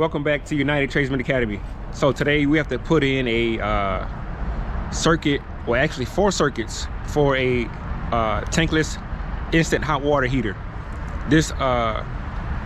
welcome back to United Tradesman Academy. So today we have to put in a circuit, well actually 4 circuits for a tankless instant hot water heater. This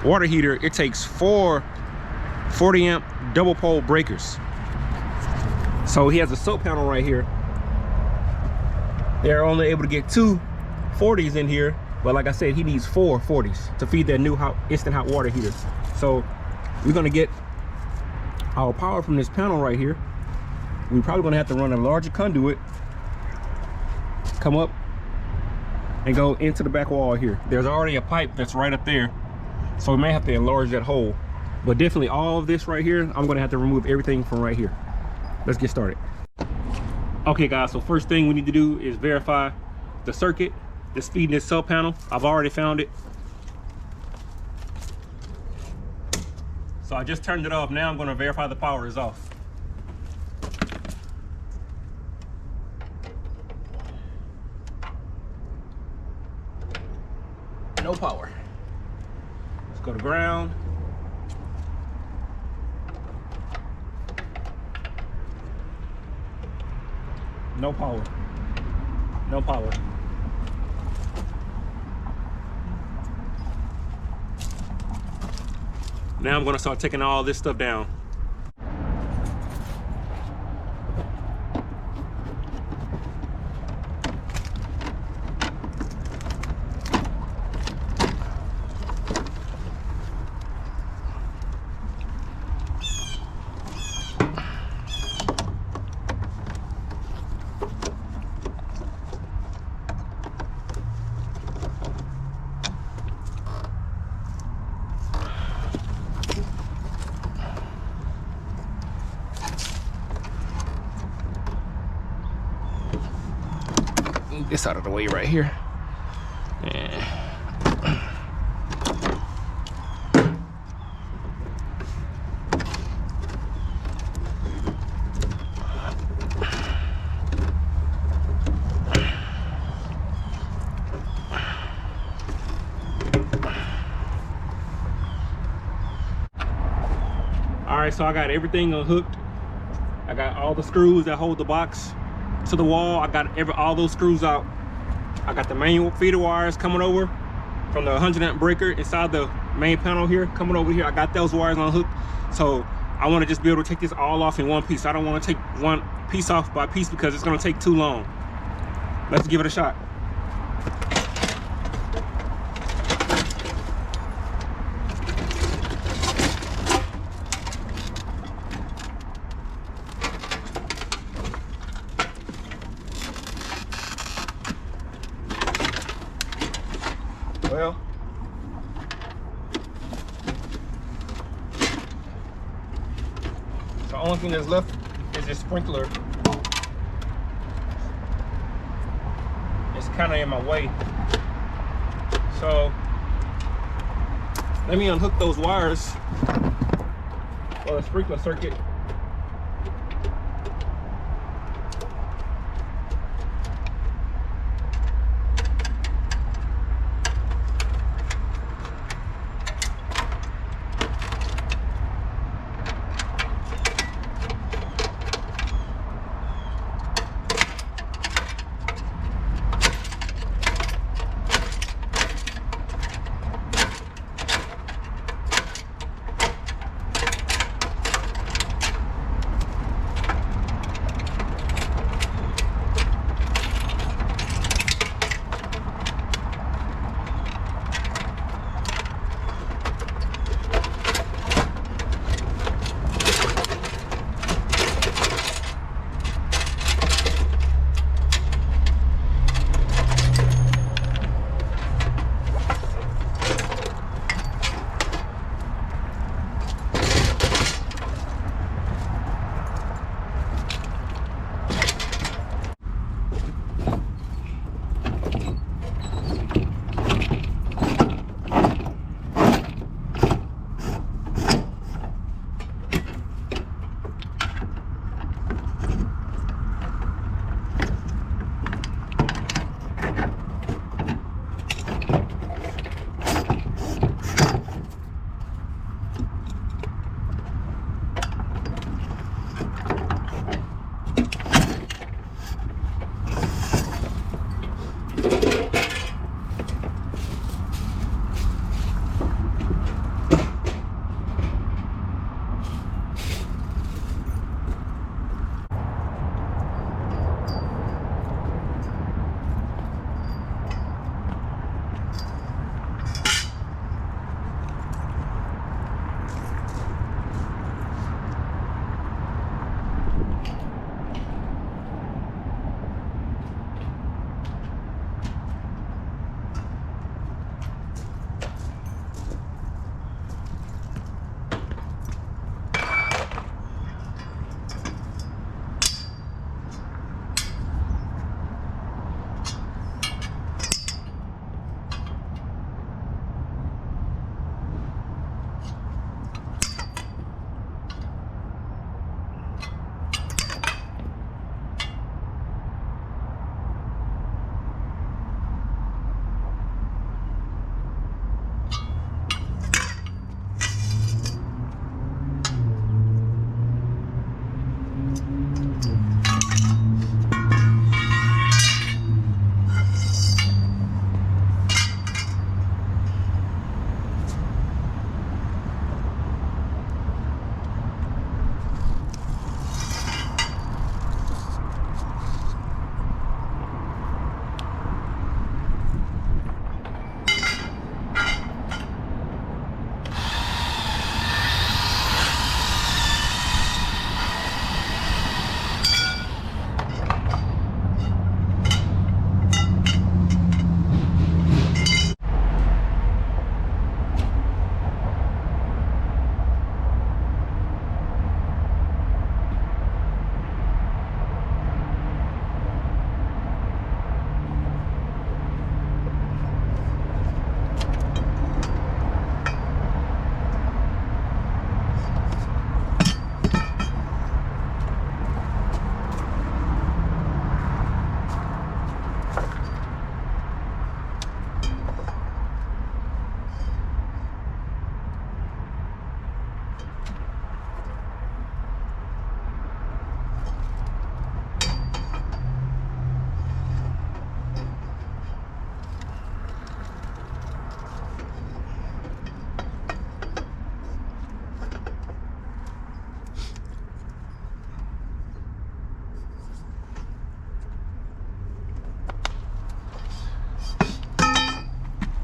water heater, it takes 4 40 amp double pole breakers. So he has a soap panel right here. They're only able to get 2 40s in here, but like I said, he needs 4 40s to feed that new instant hot water heater. So we're gonna get our power from this panel right here. We're probably gonna have to run a larger conduit, come up and go into the back wall here. There's already a pipe that's right up there, so we may have to enlarge that hole. But definitely all of this right here, I'm gonna have to remove everything from right here. Let's get started. Okay guys, so first thing we need to do is verify the circuit that's feeding this sub panel. I've already found it. So I just turned it off. Now I'm gonna verify the power is off. No power. Let's go to ground. No power. No power. Now I'm gonna start taking all this stuff down. This out of the way right here. All right, so I got everything unhooked. I got all the screws that hold the box to the wall. I got all those screws out. I got the main feeder wires coming over from the 100 amp breaker inside the main panel here, coming over here. I got those wires unhooked. So I want to just be able to take this all off in one piece. I don't want to take one piece off by piece because it's going to take too long. Let's give it a shot. Well, the only thing that's left is this sprinkler. It's kind of in my way. So let me unhook those wires for the sprinkler circuit.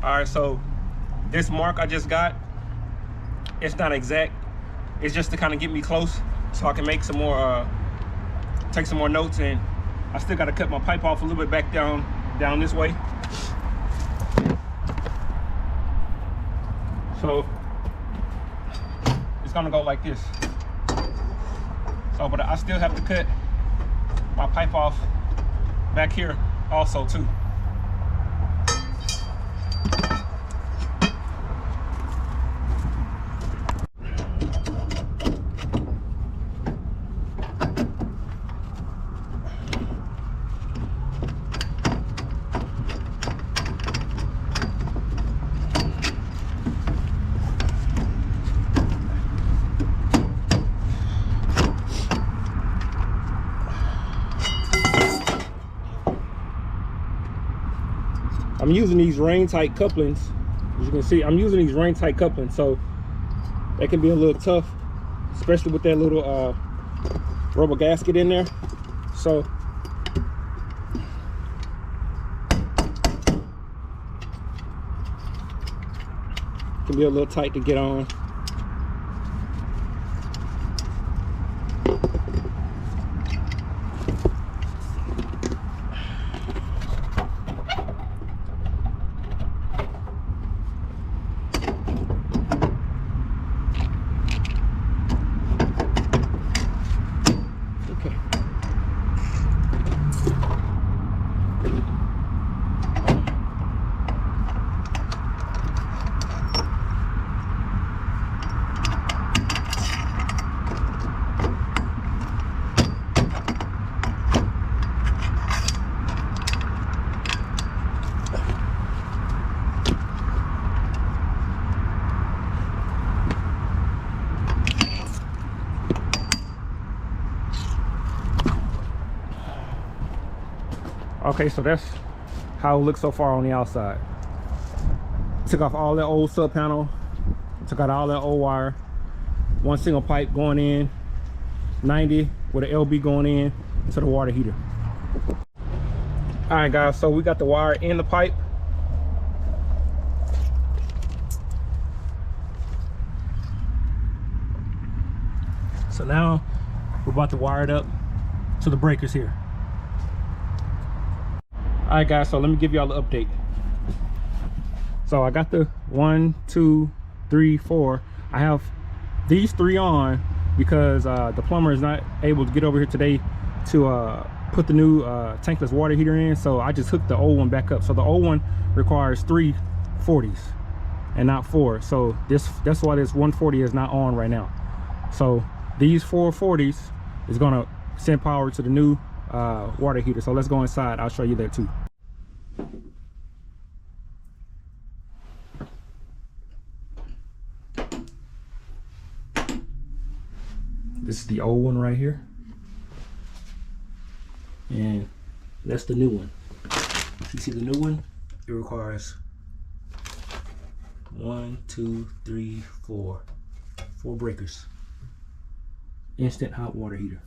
All right, so this mark I just got, it's not exact. It's just to kind of get me close so I can make some more, take some more notes. And I still got to cut my pipe off a little bit back down this way. So it's gonna go like this. So, but I still have to cut my pipe off back here also too. I'm using these rain tight couplings. As you can see, I'm using these rain tight couplings, so they can be a little tough, especially with that little rubber gasket in there. So it can be a little tight to get on. Okay, so that's how it looks so far on the outside. Took off all that old sub panel, took out all that old wire, one single pipe going in, 90 with an LB going in to the water heater. All right guys, so we got the wire in the pipe. So now we're about to wire it up to the breakers here. All right guys, so let me give y'all the update. So I got the 1, 2, 3, 4. I have these 3 on because the plumber is not able to get over here today to put the new tankless water heater in. So I just hooked the old one back up. So the old one requires 3 40s and not 4. So that's why this 140 is not on right now. So these 4 40s is gonna send power to the new water heater. So let's go inside, I'll show you that too. This is the old one right here, and that's the new one. You see the new one? It requires 1, 2, 3, 4 breakers. Instant hot water heater.